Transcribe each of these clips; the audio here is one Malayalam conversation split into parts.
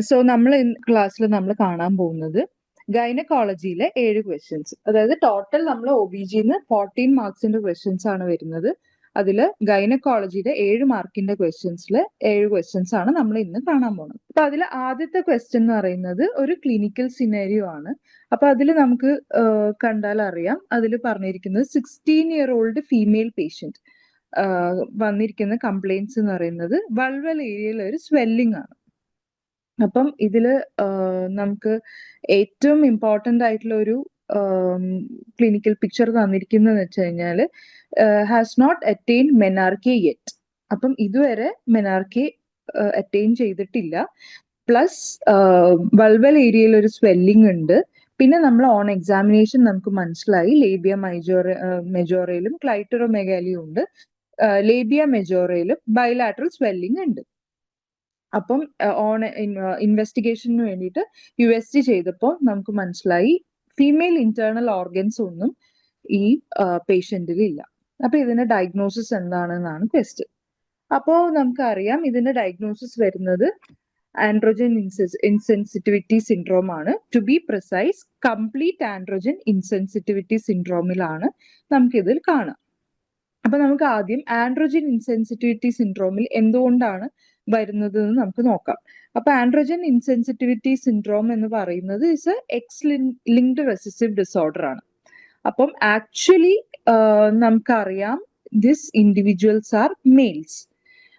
സോ നമ്മൾ ക്ലാസ്സിൽ നമ്മൾ കാണാൻ പോകുന്നത് ഗൈനക്കോളജിയിലെ 7 ക്വസ്റ്റ്യൻസ്. അതായത് ടോട്ടൽ നമ്മൾ OBGന്ന് 14 മാർക്സിന്റെ ക്വസ്റ്റ്യൻസ് ആണ് വരുന്നത്. അതിൽ ഗൈനക്കോളജിയുടെ 7 മാർക്കിന്റെ ക്വസ്റ്റ്യൻസിൽ 7 ക്വസ്റ്റ്യൻസ് ആണ് നമ്മൾ ഇന്ന് കാണാൻ പോകുന്നത്. അപ്പൊ അതിൽ ആദ്യത്തെ ക്വസ്റ്റ്യൻ എന്ന് പറയുന്നത് ഒരു ക്ലിനിക്കൽ സിനാരിയോ ആണ്. അപ്പൊ അതിൽ നമുക്ക് കണ്ടാൽ അറിയാം, അതിൽ പറഞ്ഞിരിക്കുന്നത് 16-year-old ഫീമെയിൽ പേഷ്യന്റ് വന്നിരിക്കുന്ന കംപ്ലൈന്റ്സ് എന്ന് പറയുന്നത് വൾവൽ ഏരിയയിൽ ഒരു സ്വെല്ലിംഗ് ആണ്. അപ്പം ഇതില് നമുക്ക് ഏറ്റവും ഇമ്പോർട്ടന്റ് ആയിട്ടുള്ള ഒരു ക്ലിനിക്കൽ പിക്ചർ തന്നിരിക്കുന്നതെന്ന് വെച്ച് കഴിഞ്ഞാൽ has not attain menarche yet. അപ്പം ഇതുവരെ മെനാർക്കി അറ്റൈൻ ചെയ്തിട്ടില്ല. പ്ലസ് വൾവൽ ഏരിയയിൽ ഒരു സ്വെല്ലിംഗ് ഉണ്ട്. പിന്നെ നമ്മൾ ഓൺ എക്സാമിനേഷൻ നമുക്ക് മനസ്സിലായി ലേബിയ മെജോറയിലും ക്ലൈറ്ററോമെഗാലിയും ഉണ്ട്. ലേബിയ മെജോറയിലും ബൈലാറ്ററൽ സ്വെല്ലിംഗ് ഉണ്ട്. അപ്പം ഓൺ ഇൻവെസ്റ്റിഗേഷന് വേണ്ടിയിട്ട് USG ചെയ്തപ്പോൾ നമുക്ക് മനസ്സിലായി ഫീമെയിൽ ഇന്റേണൽ ഓർഗൻസ് ഒന്നും ഈ പേഷ്യന്റിൽ ഇല്ല. അപ്പൊ ഇതിന്റെ ഡയഗ്നോസിസ് എന്താണെന്നാണ് ക്വസ്റ്റ്യൻ. അപ്പോൾ നമുക്കറിയാം ഇതിന്റെ ഡയഗ്നോസിസ് വരുന്നത് ആൻഡ്രോജൻ ഇൻസെൻസിറ്റിവിറ്റി സിൻഡ്രോം ആണ്. To be precise complete androgen insensitivity സിൻഡ്രോമിലാണ് നമുക്കിതിൽ കാണാം. അപ്പൊ നമുക്ക് ആദ്യം ആൻഡ്രോജൻ ഇൻസെൻസിറ്റിവിറ്റി സിൻഡ്രോമിൽ എന്തുകൊണ്ടാണ് വരുന്നത് എന്ന് നമുക്ക് നോക്കാം. അപ്പൊ ആൻഡ്രോജൻ ഇൻസെൻസിറ്റിവിറ്റി സിൻഡ്രോം എന്ന് പറയുന്നത് is X linked recessive disorder ആണ്. അപ്പം ആക്ച്വലി നമുക്കറിയാം ദിസ് ഇൻഡിവിജ്വൽസ് ആർ മെയിൽസ്.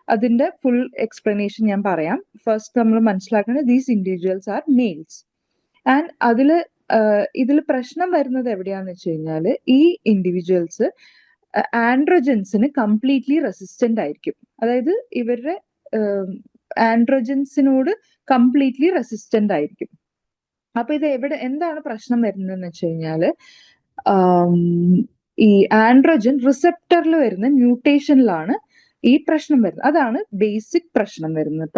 അതിന്റെ ഫുൾ എക്സ്പ്ലനേഷൻ ഞാൻ പറയാം. ഫസ്റ്റ് നമ്മൾ മനസ്സിലാക്കുന്നത് these individuals are males. And ഇതിൽ പ്രശ്നം വരുന്നത് എവിടെയാന്ന് വെച്ച് കഴിഞ്ഞാൽ ഈ ഇൻഡിവിജ്വൽസ് ആൻഡ്രോജൻസിന് കംപ്ലീറ്റ്ലി റെസിസ്റ്റന്റ് ആയിരിക്കും. അതായത് ഇവരുടെ ആൻഡ്രോജൻസിനോട് കംപ്ലീറ്റ്ലി റെസിസ്റ്റന്റ് ആയിരിക്കും. അപ്പൊ ഇത് എന്താണ് പ്രശ്നം വരുന്നതെന്ന് വെച്ച് കഴിഞ്ഞാല് ഈ ആൻഡ്രോജൻ റിസപ്റ്ററിൽ വരുന്ന മ്യൂട്ടേഷനിലാണ് ഈ പ്രശ്നം വരുന്നത്. അതാണ് ബേസിക് പ്രശ്നം വരുന്നത്.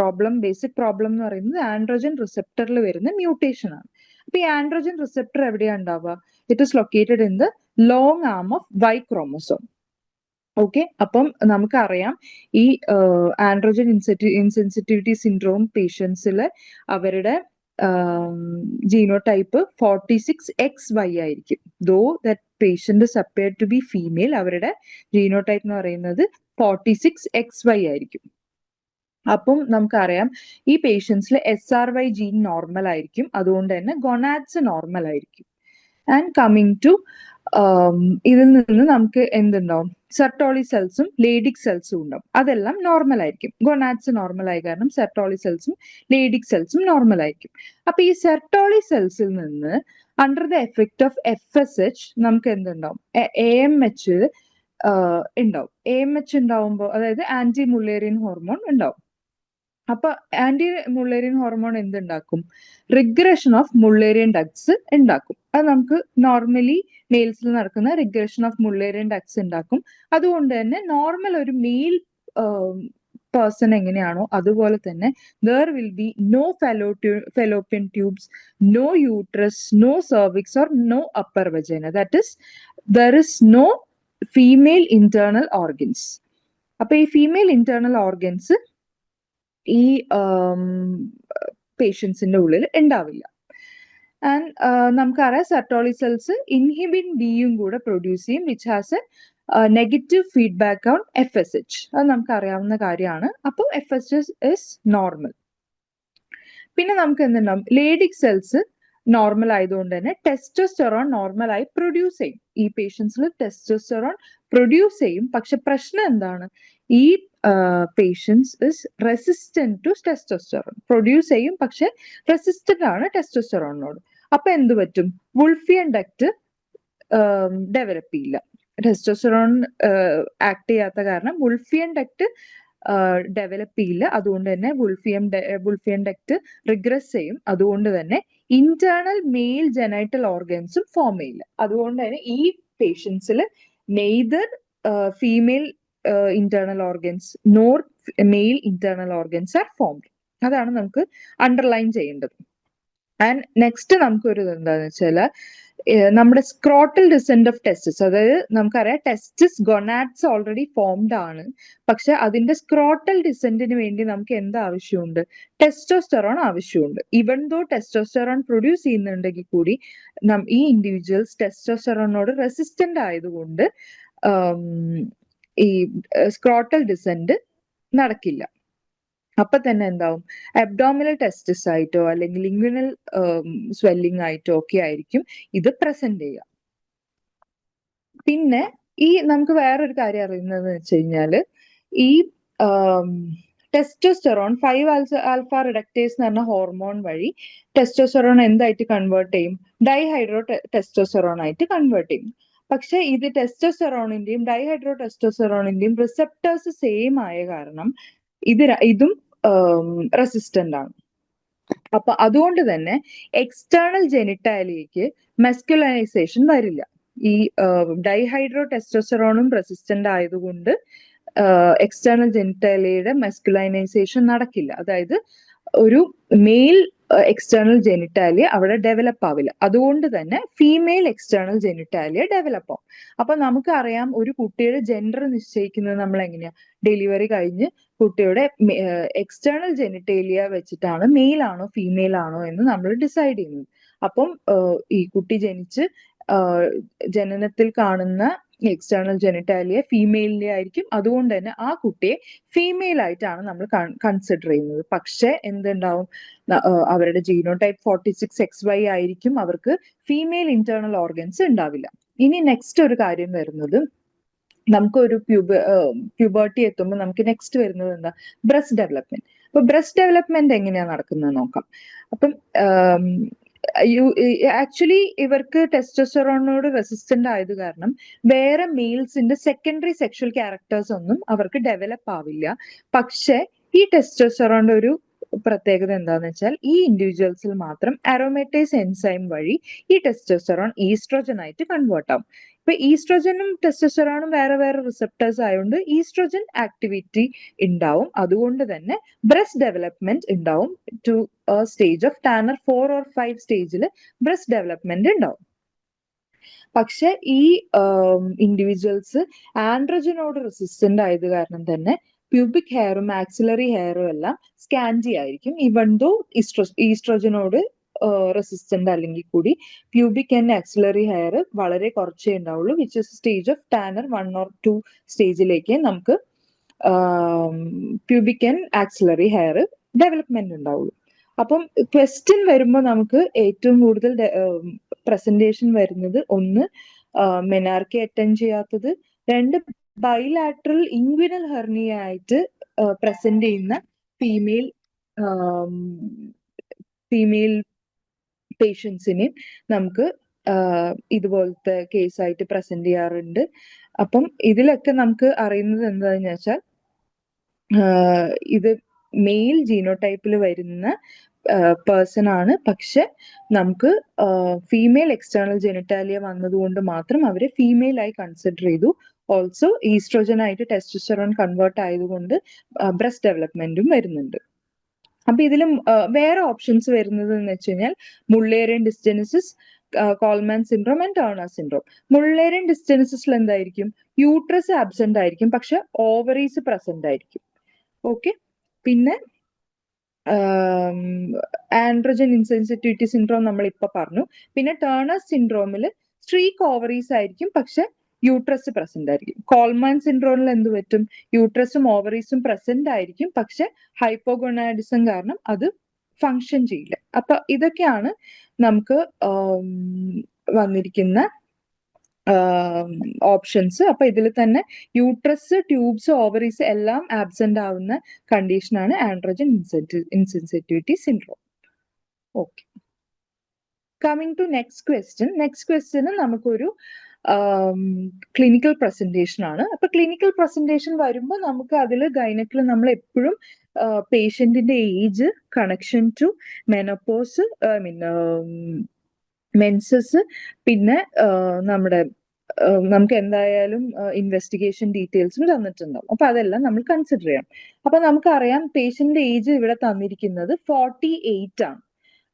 ബേസിക് പ്രോബ്ലം എന്ന് പറയുന്നത് ആൻഡ്രോജൻ റിസപ്റ്ററിൽ വരുന്ന മ്യൂട്ടേഷൻ ആണ്. അപ്പൊ ഈ ആൻഡ്രോജൻ റിസപ്റ്റർ എവിടെയാണ് ഉണ്ടാവുക? It is located in the long arm of Y chromosome. Okay, അപ്പം നമുക്കറിയാം ഈ ആൻഡ്രോജൻ ഇൻസെൻസിറ്റിവിറ്റി സിൻഡ്രോം പേഷ്യൻസില് അവരുടെ ജീനോടൈപ്പ് 46XY ആയിരിക്കും. Though that patient is appeared to be female, അവരുടെ ജീനോടൈപ്പ് എന്ന് പറയുന്നത് 46XY ആയിരിക്കും. അപ്പം നമുക്കറിയാം ഈ പേഷ്യൻസിൽ SRY ജീൻ നോർമൽ ആയിരിക്കും. അതുകൊണ്ട് തന്നെ ഗൊണാഡ്സ് നോർമൽ ആയിരിക്കും. ആൻഡ് കമ്മിങ് ടു ഇതിൽ നിന്ന് നമുക്ക് എന്തുണ്ടാവും? സെർട്ടോളി സെൽസും ലേഡിക് സെൽസും ഉണ്ടാവും. അതെല്ലാം നോർമൽ ആയിരിക്കും. ഗൊണാഡ്സ് നോർമൽ ആയ കാരണം സെർട്ടോളി സെൽസും ലേഡിക് സെൽസും നോർമൽ ആയിരിക്കും. അപ്പൊ ഈ സെർട്ടോളി സെൽസിൽ നിന്ന് under the effect of FSH നമുക്ക് എന്തുണ്ടാവും? AMH ഉണ്ടാവും. AMH ഉണ്ടാവുമ്പോൾ അതായത് ആന്റി മുള്ളേറിയൻ ഹോർമോൺ ഉണ്ടാവും. അപ്പൊ ആന്റി മുള്ളേറിയൻ ഹോർമോൺ എന്തുണ്ടാക്കും? റിഗ്രഷൻ ഓഫ് മുള്ളേറിയൻ ഡക്ട്സ് ഉണ്ടാക്കും. അത് നമുക്ക് നോർമലി മെയിൽസിൽ നടക്കുന്ന റിഗ്രഷൻ ഓഫ് മുള്ളേറിയൻ ഡക്ട്സ് ഉണ്ടാക്കും. അതുകൊണ്ട് തന്നെ നോർമൽ ഒരു മെയിൽ പേഴ്സൺ എങ്ങനെയാണോ അതുപോലെ തന്നെ there will be no fallopian tubes, no uterus, no cervix or no upper vagina. That is, there is no female internal organs. അപ്പൊ ഈ ഫീമെയിൽ ഇന്റേണൽ ഓർഗൻസ് ഈ പേഷ്യൻസിന്റെ ഉള്ളിൽ ഉണ്ടാവില്ല. ആൻഡ് നമുക്കറിയാം സെർട്ടോളി സെൽസ് ഇൻഹിബിൻ ഡിയും കൂടെ പ്രൊഡ്യൂസ് ചെയ്യും, which has A negative feedback on FSH. അത് നമുക്ക് അറിയാവുന്ന കാര്യമാണ്. അപ്പോൾ FSH ഇസ് നോർമൽ. പിന്നെ നമുക്ക് എന്തുണ്ടാവും? ലേഡിക് സെൽസ് നോർമൽ ആയതുകൊണ്ട് തന്നെ ടെസ്റ്റോസ്റ്റെറോൺ നോർമലായി പ്രൊഡ്യൂസ് ചെയ്യും. ഈ പേഷ്യൻസിൽ ടെസ്റ്റോസ്റ്റെറോൺ പ്രൊഡ്യൂസ് ചെയ്യും. പക്ഷെ പ്രശ്നം എന്താണ്? ഈ patients is resistant to testosterone. Produce ചെയ്യും പക്ഷെ റെസിസ്റ്റന്റ് ആണ് ടെസ്റ്റോസ്റ്റെറോണിനോട്. അപ്പൊ എന്ത് പറ്റും? വുൾഫിയൻ ഡക്ട് ഡെവലപ്പ് ചെയ്യില്ല. ടെസ്റ്റോസ്റ്റെറോൺ ആക്ട് ചെയ്യാത്ത കാരണം വുൾഫിയൻ ഡക്ട് ഡെവലപ്പ് ചെയ്യില്ല. അതുകൊണ്ട് തന്നെ വുൾഫിയൻ ഡക്ട് റിഗ്രസ് ചെയ്യും. അതുകൊണ്ട് തന്നെ ഇന്റേണൽ മെയിൽ ജെനൈറ്റൽ ഓർഗൻസും ഫോം ചെയ്യില്ല. അതുകൊണ്ട് തന്നെ ഈ പേഷ്യൻസിൽ neither female internal organs nor male internal organs are formed. അതാണ് നമുക്ക് അണ്ടർലൈൻ ചെയ്യേണ്ടത്. ആൻഡ് നെക്സ്റ്റ് നമുക്കൊരു എന്താന്ന് വെച്ചാൽ നമ്മുടെ സ്ക്രോട്ടൽ ഡിസെന്റ് ഓഫ് ടെസ്റ്റിസ്, അതായത് നമുക്കറിയാം ടെസ്റ്റിസ് ഗൊനാഡ്സ് ഓൾറെഡി ഫോംഡ് ആണ്, പക്ഷെ അതിന്റെ സ്ക്രോട്ടൽ ഡിസെന്റിന് വേണ്ടി നമുക്ക് എന്ത് ആവശ്യമുണ്ട്? ടെസ്റ്റോസ്റ്റെറോൺ ആവശ്യമുണ്ട്. ഇവൻ ദോ ടെസ്റ്റോസ്റ്റെറോൺ പ്രൊഡ്യൂസ് ചെയ്യുന്നുണ്ടെങ്കിൽ കൂടി ഈ ഇൻഡിവിജ്വൽസ് ടെസ്റ്റോസ്റ്റെറോണിനോട് റെസിസ്റ്റന്റ് ആയതുകൊണ്ട് ഈ സ്ക്രോട്ടൽ ഡിസെന്റ് നടക്കില്ല. അപ്പൊ തന്നെ എന്താവും? അബ്ഡോമിനൽ ടെസ്റ്റിസ് ആയിട്ടോ അല്ലെങ്കിൽ ഇൻഗ്വിനൽ സ്വെല്ലിംഗ് ആയിട്ടോ ഒക്കെ ആയിരിക്കും ഇത് പ്രസന്റ് ചെയ്യുക. പിന്നെ നമുക്ക് വേറൊരു കാര്യം അറിയുന്നത് വെച്ച് കഴിഞ്ഞാല് ഈ ടെസ്റ്റോസ്റ്റെറോൺ 5-ആൽഫ റിഡക്ടേസ് എന്ന് പറഞ്ഞ ഹോർമോൺ വഴി ടെസ്റ്റോസ്റ്റെറോൺ എന്തായിട്ട് കൺവേർട്ട് ചെയ്യും? ഡൈഹൈഡ്രോ ടെസ്റ്റോസ്റ്റെറോൺ ആയിട്ട് കൺവേർട്ട് ചെയ്യും. പക്ഷെ ഇത് ടെസ്റ്റോസ്റ്റെറോണിന്റെയും ഡൈഹൈഡ്രോ ടെസ്റ്റോസ്റ്റെറോണിന്റെയും റിസെപ്റ്റേഴ്സ് സെയിം ആയ കാരണം ഇതും റെസിസ്റ്റന്റ് ആണ്. അപ്പൊ അതുകൊണ്ട് തന്നെ എക്സ്റ്റേണൽ ജെനിറ്റാലിയക്ക് മെസ്കുലൈസേഷൻ വരില്ല. ഈ ഡൈഹൈഡ്രോ ടെസ്റ്റോസ്റ്റെറോണും റെസിസ്റ്റന്റ് ആയതുകൊണ്ട് എക്സ്റ്റേണൽ ജെനിറ്റാലിയയുടെ മെസ്കുലൈനൈസേഷൻ നടക്കില്ല. അതായത് ഒരു മെയിൽ എക്സ്റ്റേണൽ ജെനിറ്റാലിയ അവിടെ ഡെവലപ്പ് ആവില്ല. അതുകൊണ്ട് തന്നെ ഫീമെയിൽ എക്സ്റ്റേണൽ ജെനിറ്റാലിയ ഡെവലപ്പ് ആവും. അപ്പൊ നമുക്കറിയാം ഒരു കുട്ടിയുടെ ജെൻഡർ നിശ്ചയിക്കുന്നത് നമ്മൾ എങ്ങനെയാ? ഡെലിവറി കഴിഞ്ഞ് കുട്ടിയുടെ എക്സ്റ്റേണൽ ജെനിറ്റേലിയ വെച്ചിട്ടാണ് മെയിൽ ആണോ ഫീമെയിൽ ആണോ എന്ന് നമ്മൾ ഡിസൈഡ് ചെയ്യുന്നത്. അപ്പം ഈ കുട്ടി ജനിച്ച് ജനനത്തിൽ കാണുന്ന എക്സ്റ്റേണൽ ജെനിറ്റാലിയ ഫീമെയിലിന്റെ ആയിരിക്കും. അതുകൊണ്ട് തന്നെ ആ കുട്ടിയെ ഫീമെയിൽ ആയിട്ടാണ് നമ്മൾ കൺസിഡർ ചെയ്യുന്നത്. പക്ഷെ എന്തുണ്ടാവും? അവരുടെ ജീനോടൈപ്പ് 46XY ആയിരിക്കും. അവർക്ക് ഫീമെയിൽ ഇന്റേണൽ ഓർഗൻസ് ഉണ്ടാവില്ല. ഇനി നെക്സ്റ്റ് ഒരു കാര്യം വരുന്നത്, നമുക്ക് ഒരു പ്യൂബർട്ടി എത്തുമ്പോൾ നമുക്ക് നെക്സ്റ്റ് വരുന്നത് എന്താ? Breast development. അപ്പൊ ബ്രസ്റ്റ് ഡെവലപ്മെന്റ് എങ്ങനെയാ നടക്കുന്നത് നോക്കാം. അപ്പം ആക്ച്വലി ഇവർക്ക് ടെസ്റ്റോസ്റ്റെറോണിനോട് റെസിസ്റ്റന്റ് ആയത് കാരണം വേറെ മെയിൽസിന്റെ സെക്കൻഡറി സെക്ഷൽ ക്യാരക്ടേഴ്സ് ഒന്നും അവർക്ക് ഡെവലപ്പ് ആവില്ല. പക്ഷെ ഈ ടെസ്റ്റോസ്റ്റെറോണിന്റെ ഒരു പ്രത്യേകത എന്താന്ന് വെച്ചാൽ ഈ ഇൻഡിവിജ്വൽസിൽ മാത്രം അരോമേറ്റേസ് എൻസൈം വഴി ഈ ടെസ്റ്റോസ്റ്റെറോൺ ഈസ്ട്രോജൻ ആയിട്ട് കൺവേർട്ട് ആവും. ഇപ്പൊ ഈസ്ട്രോജനും ടെസ്റ്റോസ്റ്റെറോണും വേറെ വേറെ റിസെപ്റ്റേഴ്സ് ആയതുകൊണ്ട് ഈസ്ട്രോജൻ ആക്ടിവിറ്റി ഉണ്ടാവും. അതുകൊണ്ട് തന്നെ ബ്രസ്റ്റ് ഡെവലപ്മെന്റ് ഉണ്ടാവും. To stage of Tanner 4 or 5 സ്റ്റേജിൽ ബ്രസ്റ്റ് ഡെവലപ്മെന്റ് ഉണ്ടാവും. പക്ഷെ ഈ ഇൻഡിവിജ്വൽസ് ആൻഡ്രോജനോട് റെസിസ്റ്റന്റ് ആയത് കാരണം തന്നെ പ്യൂബിക് ഹെയറും ആക്സിലറി ഹെയറും എല്ലാം സ്കാൻഡി ആയിരിക്കും. ഈവൻ ദോ ഈസ്ട്രോജനോട് റെസിസ്റ്റന്റ് അല്ലെങ്കിൽ കൂടി പ്യൂബിക് ആൻഡ് ആക്സിലറി ഹെയർ വളരെ കുറച്ചേ ഉണ്ടാവുള്ളൂ. Which is stage of Tanner 1 or 2 സ്റ്റേജിലേക്ക് നമുക്ക് pubic and axillary hair development ഉണ്ടാവുള്ളൂ. അപ്പം ക്വസ്റ്റ്യൻ വരുമ്പോൾ നമുക്ക് ഏറ്റവും കൂടുതൽ പ്രസന്റേഷൻ വരുന്നത്, ഒന്ന് മെനാർക്കി അറ്റൻഡ് ചെയ്യാത്തത്, 2 ബൈലാറ്ററൽ ഇൻഗ്വിനൽ ഹെർണിയ ആയിട്ട് പ്രസന്റ് ചെയ്യുന്ന ഫീമെയിൽ പേഷ്യൻസിനെ നമുക്ക് ഇതുപോലത്തെ കേസായിട്ട് പ്രസന്റ് ചെയ്യാറുണ്ട്. അപ്പം ഇതിലൊക്കെ നമുക്ക് അറിയുന്നത് എന്താണെന്ന് വെച്ചാൽ ഇത് മെയിൽ ജീനോടൈപ്പിൽ വരുന്ന പേഴ്സൺ ആണ്. പക്ഷെ നമുക്ക് ഫീമെയിൽ എക്സ്റ്റേണൽ ജെനിറ്റാലിയ വന്നതുകൊണ്ട് മാത്രം അവരെ ഫീമെയിൽ ആയി കൺസിഡർ ചെയ്തു. ഓൾസോ ഈസ്ട്രോജൻ ആയിട്ട് ടെസ്റ്റോസ്റ്റെറോൺ കൺവേർട്ട് ആയതുകൊണ്ട് ബ്രസ്റ്റ് ഡെവലപ്മെന്റും വരുന്നുണ്ട്. അപ്പൊ ഇതിലും വേറെ ഓപ്ഷൻസ് വരുന്നത് എന്ന് വെച്ച് കഴിഞ്ഞാൽ Mullerian dysgenesis, Kallmann syndrome and Turner syndrome. മുള്ളേറിയൻ ഡിസ്റ്റെനിസിസിൽ എന്തായിരിക്കും? യൂട്രസ് ആബ്സെന്റ് ആയിരിക്കും, പക്ഷെ ഓവറീസ് പ്രസന്റ് ആയിരിക്കും. ഓക്കെ. പിന്നെ ആൻഡ്രോജൻ ഇൻസെൻസിറ്റിവിറ്റി സിൻഡ്രോം നമ്മൾ ഇപ്പൊ പറഞ്ഞു. പിന്നെ ടേണർ സിൻഡ്രോമിൽ സ്ട്രീക്ക് ഓവറീസ് ആയിരിക്കും, പക്ഷെ യൂട്രസ് പ്രസന്റ് ആയിരിക്കും. കോൾമാൻ സിൻഡ്രോമിൽ എന്ത് പറ്റും? യൂട്രസും ഓവറീസും പ്രസന്റ് ആയിരിക്കും, പക്ഷെ ഹൈപ്പോഗൊണാഡിസം കാരണം അത് ഫങ്ഷൻ ചെയ്യില്ല. അപ്പൊ ഇതൊക്കെയാണ് നമുക്ക് വന്നിരിക്കുന്ന ഓപ്ഷൻസ്. അപ്പൊ ഇതിൽ തന്നെ യൂട്രസ്, ട്യൂബ്സ്, ഓവറീസ് എല്ലാം ആബ്സെന്റ് ആവുന്ന കണ്ടീഷനാണ് androgen insensitivity syndrome. Okay. Coming to next question. Next ക്വസ്റ്റ്യന് നമുക്കൊരു ക്ലിനിക്കൽ പ്രസന്റേഷൻ ആണ്. അപ്പൊ ക്ലിനിക്കൽ പ്രസന്റേഷൻ വരുമ്പോൾ നമുക്ക് അതിൽ ഗൈനക്കിൽ നമ്മൾ എപ്പോഴും പേഷ്യന്റിന്റെ age, connection to menopause, menses, പിന്നെ നമുക്ക് എന്തായാലും ഇൻവെസ്റ്റിഗേഷൻ ഡീറ്റെയിൽസും തന്നിട്ടുണ്ടാവും. അപ്പൊ അതെല്ലാം നമ്മൾ കൺസിഡർ ചെയ്യണം. അപ്പൊ നമുക്കറിയാം പേഷ്യന്റ് ഏജ് ഇവിടെ തന്നിരിക്കുന്നത് 48 ആണ്.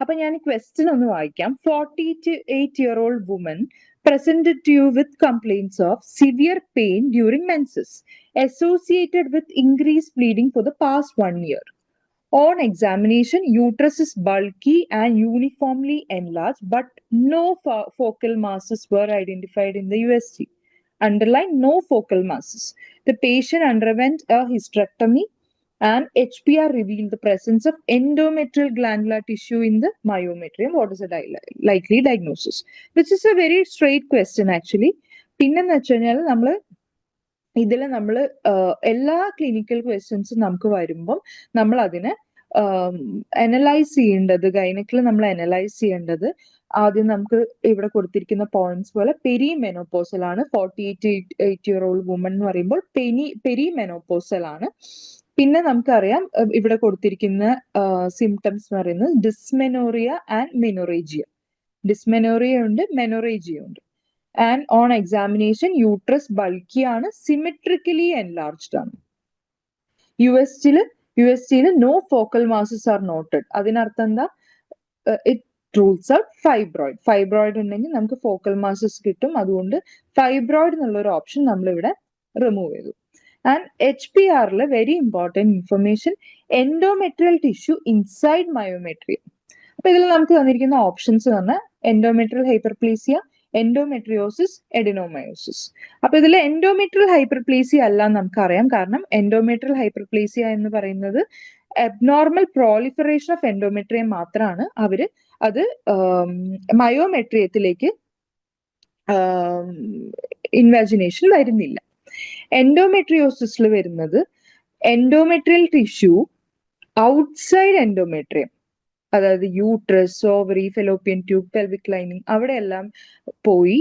അപ്പൊ ഞാൻ ക്വസ്റ്റ്യൻ ഒന്ന് വായിക്കാം. 48-year-old woman presented to you with complaints of severe pain during menses associated with increased bleeding for the past 1 year. On examination, uterus is bulky and uniformly enlarged, but no focal masses were identified in the USG. Underline, no focal masses. The patient underwent a hysterectomy and HPR revealed the presence of endometrial glandular tissue in the myometrium. What is the likely diagnosis? Which is a very straight question actually. പിന്നെന്ന് വെച്ച് കഴിഞ്ഞാൽ ഇതിൽ നമ്മൾ എല്ലാ ക്ലിനിക്കൽ ക്വസ്റ്റ്യൻസും നമുക്ക് വരുമ്പം നമ്മൾ അതിനെ അനലൈസ് ചെയ്യേണ്ടത്, ഗൈനക്കിൽ നമ്മൾ അനലൈസ് ചെയ്യേണ്ടത് ആദ്യം നമുക്ക് ഇവിടെ കൊടുത്തിരിക്കുന്ന പോയിന്റ്സ് പോലെ പെരിമെനോപോസൽ ആണ്. 48-year-old വുമൺ എന്ന് പറയുമ്പോൾ പെരിമെനോപോസൽ ആണ്. പിന്നെ നമുക്കറിയാം ഇവിടെ കൊടുത്തിരിക്കുന്ന സിംറ്റംസ് എന്ന് പറയുന്നത് ഡിസ്മെനോറിയ ആൻഡ് മെനോറേജിയ. ഡിസ്മെനോറിയ ഉണ്ട്, മെനോറേജിയ ഉണ്ട്. And on examination uterus bulky ആണ്, സിമെട്രിക്കലി എൻലാർജ്ഡ് ആണ്. യുഎസ്ജിയിൽ no focal masses are noted. അതിനർത്ഥം എന്താ? It rules out fibroid. Fibroid ഉണ്ടെങ്കിൽ നമുക്ക് ഫോക്കൽ മാസസ് കിട്ടും. അതുകൊണ്ട് ഫൈബ്രോയിഡ് എന്നുള്ള ഒരു ഓപ്ഷൻ നമ്മളിവിടെ റിമൂവ് ചെയ്തു. And HPR very important information, endometrial tissue inside myometrium. അപ്പൊ ഇതിൽ നമുക്ക് തന്നിരിക്കുന്ന ഓപ്ഷൻസ് പറഞ്ഞാൽ എൻഡോമെട്രിയൽ ഹൈപ്പർപ്ലേസിയ, എൻഡോമെട്രിയോസിസ്, എഡിനോമയോസിസ്. അപ്പൊ ഇതിൽ എൻഡോമെട്രിയൽ ഹൈപ്പർപ്ലേസിയ അല്ല നമുക്കറിയാം. കാരണം എൻഡോമെട്രിയൽ ഹൈപ്പർപ്ലേസിയ എന്ന് പറയുന്നത് അബ്നോർമൽ പ്രോളിഫറേഷൻ ഓഫ് എൻഡോമെട്രിയം മാത്രമാണ്. അത് മയോമെട്രിയത്തിലേക്ക് ഇൻവാജിനേഷൻ വരുന്നില്ല. എൻഡോമെട്രിയോസിസിൽ വരുന്നത് എൻഡോമെട്രിയൽ ടിഷ്യൂ ഔട്ട്സൈഡ് എൻഡോമെട്രിയം, അതായത് uterus, ovary, fallopian tube, pelvic lining അവിടെയെല്ലാം പോയി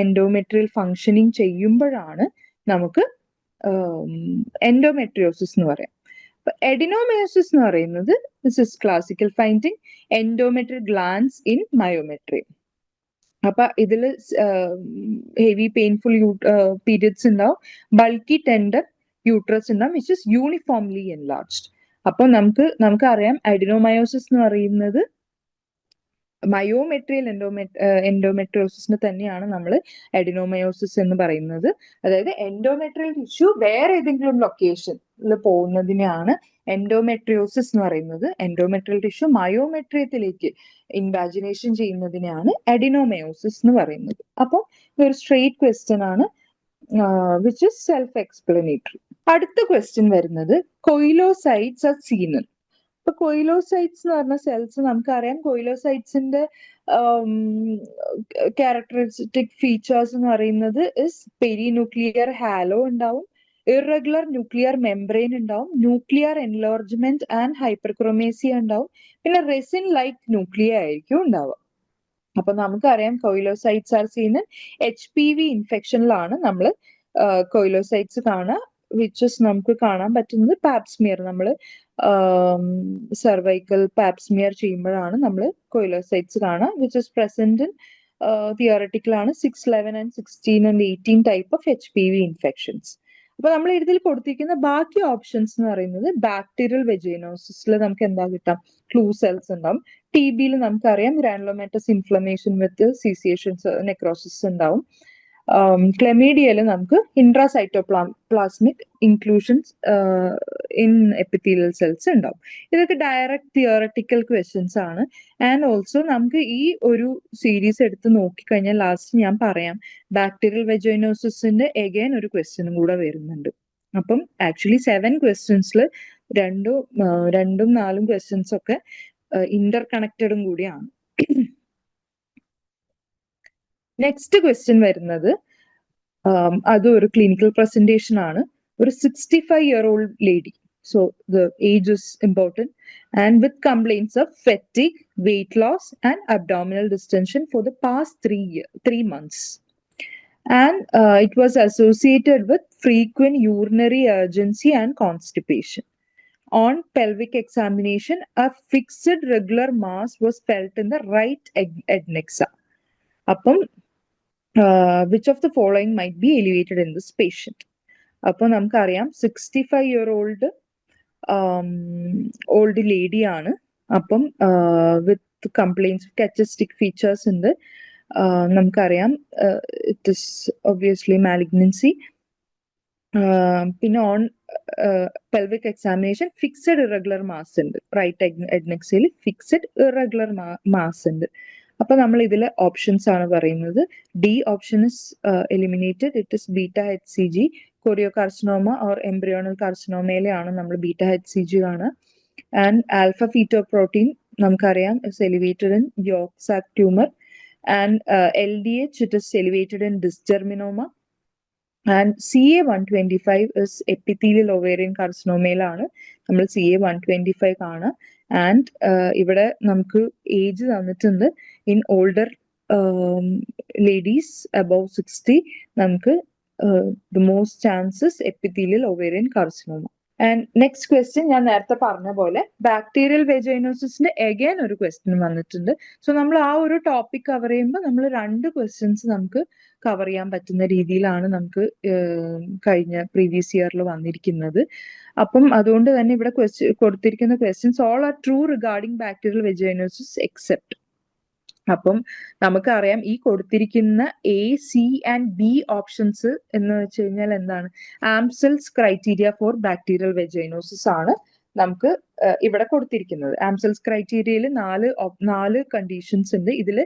എൻഡോമെട്രിയൽ ഫങ്ഷനിങ് ചെയ്യുമ്പോഴാണ് നമുക്ക് എൻഡോമെട്രിയോസിസ് എന്ന് പറയാം. എഡിനോമയോസിസ് എന്ന് പറയുന്നത് this is classical finding, endometrial glands in myometrium. അപ്പൊ ഇതിൽ ഹെവി പെയിൻഫുൾ പീരിയഡ്സ് ഉണ്ടാവും, ബൾക്കി ടെൻഡർ യൂട്രസ് ഉണ്ടാവും വിച്ച് ഇസ് യൂണിഫോംലി എൻലാർജ്ഡ്. അപ്പൊ നമുക്കറിയാം അഡിനോമയോസിസ് എന്ന് പറയുന്നത് മയോമെട്രിയൽ എൻഡോമെട്രിയോസിസിന് തന്നെയാണ് നമ്മൾ അഡിനോമയോസിസ് എന്ന് പറയുന്നത്. അതായത് എൻഡോമെട്രിയൽ ടിഷ്യൂ വേറെ ഏതെങ്കിലും ലൊക്കേഷനിൽ പോകുന്നതിനെയാണ് എൻഡോമെട്രിയോസിസ് എന്ന് പറയുന്നത്. എൻഡോമെട്രിയൽ ടിഷ്യൂ മയോമെട്രിയത്തിലേക്ക് ഇൻവാജിനേഷൻ ചെയ്യുന്നതിനെയാണ് അഡിനോമയോസിസ് എന്ന് പറയുന്നത്. അപ്പോൾ ഇതൊരു സ്ട്രെയിറ്റ് ക്വസ്റ്റ്യൻ ആണ്, വിച്ച് ഇസ് സെൽഫ് എക്സ്പ്ലനേറ്ററി. അടുത്ത ക്വസ്റ്റ്യൻ വരുന്നത് കൊയിലോസൈറ്റ്സ് ആർ സീൻ. ഇപ്പൊ കൊയിലോസൈറ്റ്സ് എന്ന് പറഞ്ഞ സെൽസ് നമുക്കറിയാം. കൊയിലോസൈറ്റ്സിന്റെ ക്യാരക്ടറിസ്റ്റിക് ഫീച്ചേഴ്സ് എന്ന് പറയുന്നത് ഇസ് പെരിന്യൂക്ലിയർ ഹാലോ ഉണ്ടാവും, ഇറഗുലർ ന്യൂക്ലിയർ മെംബ്രെയിൻ ഉണ്ടാവും, ന്യൂക്ലിയർ എൻലാർജ്മെന്റ് ആൻഡ് ഹൈപ്പർക്രോമേസിയ ഉണ്ടാവും, പിന്നെ റെസിൻ ലൈക്ക് ന്യൂക്ലിയ ആയിരിക്കും ഉണ്ടാവുക. അപ്പൊ നമുക്കറിയാം കൊയിലോസൈറ്റ്സ് ആർ സീൻ ഇൻ HPV ഇൻഫെക്ഷനിലാണ് നമ്മൾ കൊയിലോസൈറ്റ്സ് കാണുക. വിച്ചസ് നമുക്ക് കാണാൻ പറ്റുന്നത് പാപ്സ്മിയർ, നമ്മൾ സർവൈക്കൽ പാപ്സ്മിയർ ചെയ്യുമ്പോഴാണ് നമ്മൾ കൊയിലോസൈറ്റ്സ് കാണുക. Which is present in theoretical ആണ് 6, 11 and 16 and 18 type of HPV infections. അപ്പൊ നമ്മൾ ഇതിൽ കൊടുത്തിരിക്കുന്ന ബാക്കി ഓപ്ഷൻസ് എന്ന് പറയുന്നത് ബാക്ടീരിയൽ വെജൈനോസിസിൽ നമുക്ക് എന്താ കിട്ടാം? ഫ്ലൂ സെൽസ് ഉണ്ടാവും. TBയിൽ നമുക്കറിയാം ഗ്രാനുലോമാറ്റസ് ഇൻഫ്ലമേഷൻ വിത്ത് സീസിയേഷൻസ്, നെക്രോസിസ് ഉണ്ടാവും. ക്ലെമീഡിയയിൽ നമുക്ക് intracytoplasmic inclusions in epithelial cells ഉണ്ടാവും. ഇതൊക്കെ ഡയറക്റ്റ് തിയറട്ടിക്കൽ ക്വസ്റ്റ്യൻസ് ആണ്. ആൻഡ് ഓൾസോ നമുക്ക് ഈ ഒരു സീരീസ് എടുത്ത് നോക്കിക്കഴിഞ്ഞാൽ ലാസ്റ്റ് ഞാൻ പറയാം ബാക്ടീരിയൽ വെജൈനോസിന്റെ എഗൈൻ ഒരു ക്വസ്റ്റ്യനും കൂടെ വരുന്നുണ്ട്. അപ്പം ആക്ച്വലി 7 ക്വസ്റ്റ്യൻസിൽ രണ്ടും 4 ക്വസ്റ്റ്യൻസ് ഒക്കെ ഇന്റർ കണക്റ്റഡും കൂടിയാണ്. നെക്സ്റ്റ് ക്വസ്റ്റ്യൻ വരുന്നത് അത് ഒരു ക്ലിനിക്കൽ പ്രസന്റേഷൻ ആണ്. ഒരു 65-year-old lady, so the age is important, and with complaints of fatigue, weight loss and abdominal distension for the past 3 months, and it was associated with frequent urinary urgency and constipation. On pelvic examination, a fixed regular mass was felt in the right adnexa. അപ്പം which of the following might be elevated in this patient? അപ്പോൾ നമുക്കറിയാം 65-year-old ഓൾഡ് ലേഡി ആണ്. അപ്പം വിത്ത് കംപ്ലൈൻസ് കച്ചസ്റ്റിക് ഫീച്ചേഴ്സ് ഉണ്ട്. നമുക്കറിയാം ഇറ്റ് ഇസ് ഒബ്വിയസ്ലി മാലിഗ്നൻസി. പിന്നെ on pelvic examination fixed irregular mass ഉണ്ട്. റൈറ്റ് എഡ്നെക്സിൽ ഫിക്സഡ് ഇറഗുലർ മാസ് ഉണ്ട്. അപ്പൊ നമ്മൾ ഇതിലെ ഓപ്ഷൻസ് ആണ് പറയുന്നത്. D option is eliminated. It is beta HCG. Choriocarcinoma or embryonal കാർസിനോമയിലാണ് നമ്മൾ ബീറ്റ HCG കാണുക. ആൻഡ് ആൽഫ ഫീറ്റോപ്രോട്ടീൻ നമുക്കറിയാം is elevated in yolk sac tumour. And LDH it is elevated in dysgerminoma. And CA125 is epithelial ovarian കാർസിനോമയിലാണ് നമ്മൾ CA125 കാണുക. ആൻഡ് ഇവിടെ നമുക്ക് ഏജ് തന്നിട്ടുണ്ട്. ഇൻ ഓൾഡർ ലേഡീസ് അബവ് 60 നമുക്ക് the most chances epithelial ovarian carcinoma. And next question ഞാൻ നേരത്തെ പറഞ്ഞ പോലെ ബാക്ടീരിയൽ വെജൈനോസിന്റെ എഗൈൻ ഒരു ക്വസ്റ്റ്യൻ വന്നിട്ടുണ്ട്. സോ നമ്മൾ ആ ഒരു ടോപ്പിക് കവർ ചെയ്യുമ്പോൾ നമ്മൾ 2 ക്വസ്റ്റ്യൻസ് നമുക്ക് കവർ ചെയ്യാൻ പറ്റുന്ന രീതിയിലാണ് നമുക്ക് കഴിഞ്ഞ പ്രീവിയസ് ഇയറിൽ വന്നിരിക്കുന്നത്. അപ്പം അതുകൊണ്ട് തന്നെ ഇവിടെ കൊടുത്തിരിക്കുന്ന questions all are true regarding bacterial vaginosis except. അപ്പം നമുക്കറിയാം ഈ കൊടുത്തിരിക്കുന്ന A, C and B options എന്ന് വെച്ച് കഴിഞ്ഞാൽ എന്താണ്? Amsel's criteria for bacterial vaginosis ആണ് നമുക്ക് ഇവിടെ കൊടുത്തിരിക്കുന്നത്. ആംസെൽസ് ക്രൈറ്റീരിയയിൽ 4 കണ്ടീഷൻസ് ഉണ്ട്. ഇതിൽ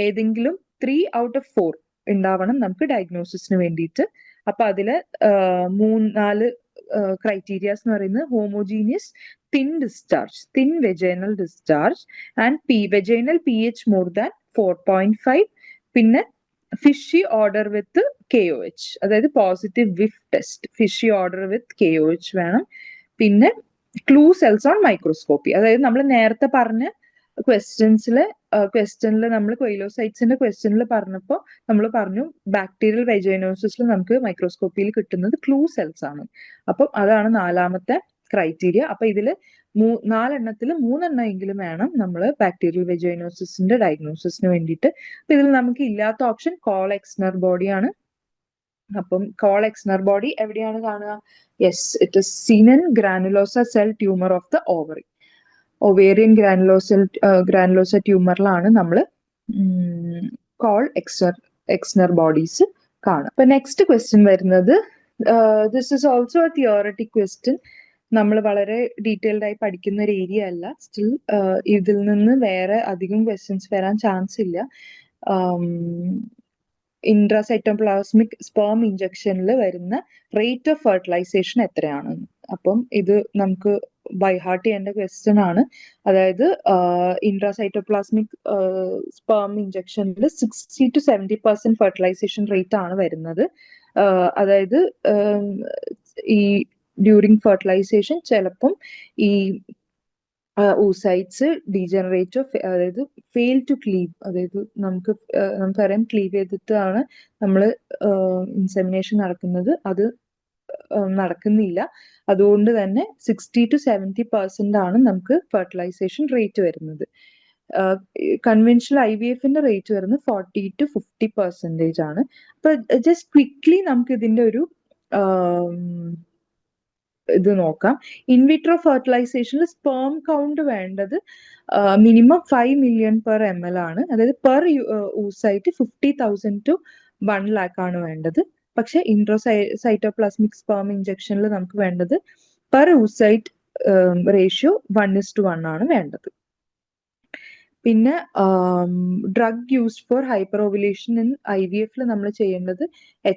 ഏതെങ്കിലും 3 out of 4 ഉണ്ടാവണം നമുക്ക് ഡയഗ്നോസിസിന് വേണ്ടിയിട്ട്. അപ്പൊ അതില് 4 ക്രൈറ്റീരിയാസ് എന്ന് പറയുന്നത് homogeneous thin discharge, thin vaginal discharge and vaginal pH more than 4.5. പിന്നെ ഫിഷി ഓർഡർ വിത്ത് KOH, അതായത് positive whiff test, fishy order with KOH വേണം. പിന്നെ ക്ലൂ സെൽസ് ഓൺ മൈക്രോസ്കോപ്പി, അതായത് നമ്മൾ നേരത്തെ പറഞ്ഞ ക്വസ്റ്റ്യനിൽ നമ്മൾ കൊയിലോസൈറ്റ്സിന്റെ ക്വസ്റ്റ്യനിൽ പറഞ്ഞപ്പോൾ നമ്മൾ പറഞ്ഞു ബാക്ടീരിയൽ വെജൈനോസിസിൽ നമുക്ക് മൈക്രോസ്കോപ്പിയിൽ കിട്ടുന്നത് ക്ലൂ സെൽസ് ആണ്. അപ്പം അതാണ് 4ാമത്തെ ക്രൈറ്റീരിയ. അപ്പൊ ഇതിൽ 4 എണ്ണത്തിൽ 3 എണ്ണമെങ്കിലും വേണം നമ്മൾ ബാക്ടീരിയൽ വെജൈനോസിസിന്റെ ഡയഗ്നോസിസിന് വേണ്ടിയിട്ട്. അപ്പൊ ഇതിൽ നമുക്ക് ഇല്ലാത്ത ഓപ്ഷൻ കോൾ എക്സ്നർ ബോഡി ആണ്. അപ്പം കോൾ എക്സ്നർ ബോഡി എവിടെയാണ് കാണുക? Yes, it is seen in granulosa cell tumour of the ovary. Ovarian granulosa ട്യൂമറിലാണ് നമ്മൾ കോൾ എക്സ്നർ ബോഡീസ് കാണുക. അപ്പൊ നെക്സ്റ്റ് ക്വസ്റ്റ്യൻ വരുന്നത്, this is also a theoretic question. നമ്മൾ വളരെ ഡീറ്റെയിൽഡ് ആയി പഠിക്കുന്ന ഒരു ഏരിയ അല്ല. സ്റ്റിൽ ഇതിൽ നിന്ന് വേറെ അധികം ക്വസ്റ്റ്യൻസ് വരാൻ ചാൻസ് ഇല്ല. ഇൻട്രാസൈറ്റോപ്ലാസ്മിക് സ്പേം ഇഞ്ചക്ഷനിൽ വരുന്ന റേറ്റ് ഓഫ് ഫെർട്ടിലൈസേഷൻ എത്രയാണ്? അപ്പം ഇത് നമുക്ക് ബൈ ഹാർട്ട് ചെയ്യേണ്ട ക്വസ്റ്റ്യൻ ആണ്. അതായത് ഇൻട്രാസൈറ്റോപ്ലാസ്മിക് സ്പേം ഇഞ്ചക്ഷനിൽ 60 to 70% ഫെർട്ടിലൈസേഷൻ റേറ്റ് ആണ് വരുന്നത്. അതായത് ഈ ഡ്യൂറിങ് ഫെർട്ടിലൈസേഷൻ ചിലപ്പം ഈ oocytes ഡീജനറേറ്റ്, അതായത് ഫെയിൽ ടു ക്ലീവ്, അതായത് നമുക്കറിയാം ക്ലീവ് ചെയ്തിട്ടാണ് നമ്മൾ ഇൻസെമിനേഷൻ നടക്കുന്നത്. അത് നടക്കുന്നില്ല. അതുകൊണ്ട് തന്നെ 60 to 70% ആണ് നമുക്ക് ഫെർട്ടിലൈസേഷൻ റേറ്റ് വരുന്നത്. കൺവെൻഷണൽ IVFന്റെ റേറ്റ് വരുന്നത് 40 to 50% ആണ്. അപ്പൊ ജസ്റ്റ് ക്വിക്ലി നമുക്ക് ഇതിന്റെ ഒരു ഇത് നോക്കാം. ഇൻവിട്രോ ഫെർട്ടിലൈസേഷനിൽ സ്പേം കൗണ്ട് വേണ്ടത് മിനിമം 5 million per ml ആണ്. അതായത് പെർ oocyte 50,000 to 1 lakh ആണ് വേണ്ടത്. പക്ഷെ ഇൻട്രോസൈറ്റോപ്ലാസ്മിക് സ്പേം ഇഞ്ചക്ഷനിൽ നമുക്ക് വേണ്ടത് പെർ oocyte റേഷ്യോ 1:1 ആണ് വേണ്ടത്. പിന്നെ drug used for hyper ovulation in IVFൽ നമ്മൾ ചെയ്യേണ്ടത്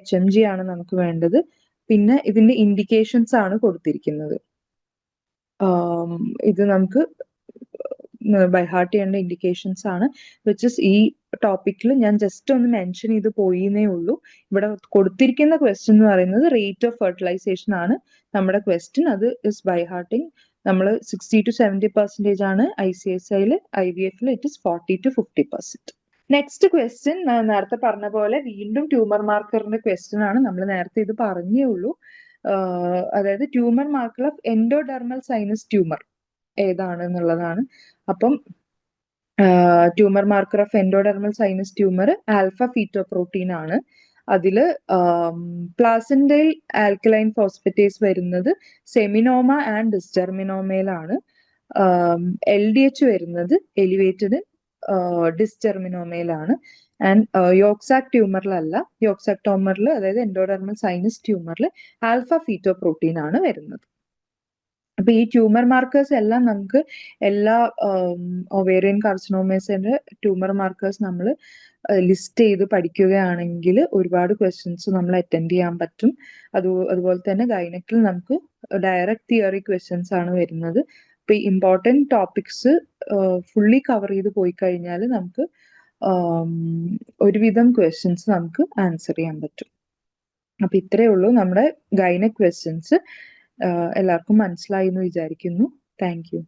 HMG ആണ് നമുക്ക് വേണ്ടത്. പിന്നെ ഇതിന്റെ ഇൻഡിക്കേഷൻസ് ആണ് കൊടുത്തിരിക്കുന്നത്. ഇത് നമുക്ക് ബൈ ഹാർട്ട് ചെയ്യേണ്ട ഇൻഡിക്കേഷൻസ് ആണ്, വിച്ച് ഇസ് ഈ ടോപ്പിക്കിൽ ഞാൻ ജസ്റ്റ് ഒന്ന് മെൻഷൻ ചെയ്ത് പോയിന്നേ ഉള്ളൂ. ഇവിടെ കൊടുത്തിരിക്കുന്ന ക്വസ്റ്റ്യൻ എന്ന് പറയുന്നത് റേറ്റ് ഓഫ് ഫെർട്ടിലൈസേഷൻ ആണ് നമ്മുടെ ക്വസ്റ്റ്യൻ. അത് ഇസ് ബൈ ഹാർട്ടിങ്. നമ്മൾ 60 to 70% ആണ് ICSIയിൽ, IVFൽ it is 40 to 50%. Next question നേരത്തെ പറഞ്ഞ പോലെ വീണ്ടും ട്യൂമർ മാർക്കറിന്റെ ക്വസ്റ്റ്യൻ ആണ്. നമ്മൾ നേരത്തെ ഇത് പറഞ്ഞേ ഉള്ളൂ. അതായത് tumour marker of endodermal sinus tumour ഏതാണ് എന്നുള്ളതാണ്. അപ്പം tumour marker of endodermal sinus tumour alpha fetoprotein ആണ്. അതില് പ്ലാസെന്റൈൽ ആൽക്കലൈൻ ഫോസ്ഫറ്റേസ് വരുന്നത് സെമിനോമ ആൻഡ് ഡിസ്ജെർമിനോമയിലാണ്. LDH വരുന്നത് എലിവേറ്റഡ് ഡിസ്ജെർമിനോമയിലാണ്. ആൻഡ് യോക്സാക് ട്യൂമറിലല്ല. യോക്സാക് ട്യൂമറിൽ, അതായത് എൻഡോഡെർമൽ സൈനസ് ട്യൂമറിൽ ആൽഫ ഫീറ്റോപ്രോട്ടീൻ ആണ് വരുന്നത്. അപ്പൊ ഈ ട്യൂമർ മാർക്കേഴ്സ് എല്ലാം നമുക്ക് എല്ലാ ഒവേറിയൻ കാർസിനോമേസിന്റെ ട്യൂമർ മാർക്കേഴ്സ് നമ്മൾ ലിസ്റ്റ് ചെയ്ത് പഠിക്കുകയാണെങ്കിൽ ഒരുപാട് ക്വസ്റ്റ്യൻസ് നമ്മൾ അറ്റൻഡ് ചെയ്യാൻ പറ്റും. അതുപോലെ തന്നെ ഗൈനക്കിൽ നമുക്ക് ഡയറക്റ്റ് തിയറി ക്വസ്റ്റ്യൻസ് ആണ് വരുന്നത്. അപ്പൊ ഈ ഇമ്പോർട്ടൻറ്റ് ടോപ്പിക്സ് ഫുള്ളി കവർ ചെയ്ത് പോയി കഴിഞ്ഞാൽ നമുക്ക് ഒരുവിധം ക്വസ്റ്റ്യൻസ് നമുക്ക് ആൻസർ ചെയ്യാൻ പറ്റും. അപ്പൊ ഇത്രയേ ഉള്ളൂ നമ്മുടെ ഗൈനക് ക്വസ്റ്റ്യൻസ്. എല്ലാവർക്കും മനസ്സിലായി എന്ന് വിചാരിക്കുന്നു. Thank you.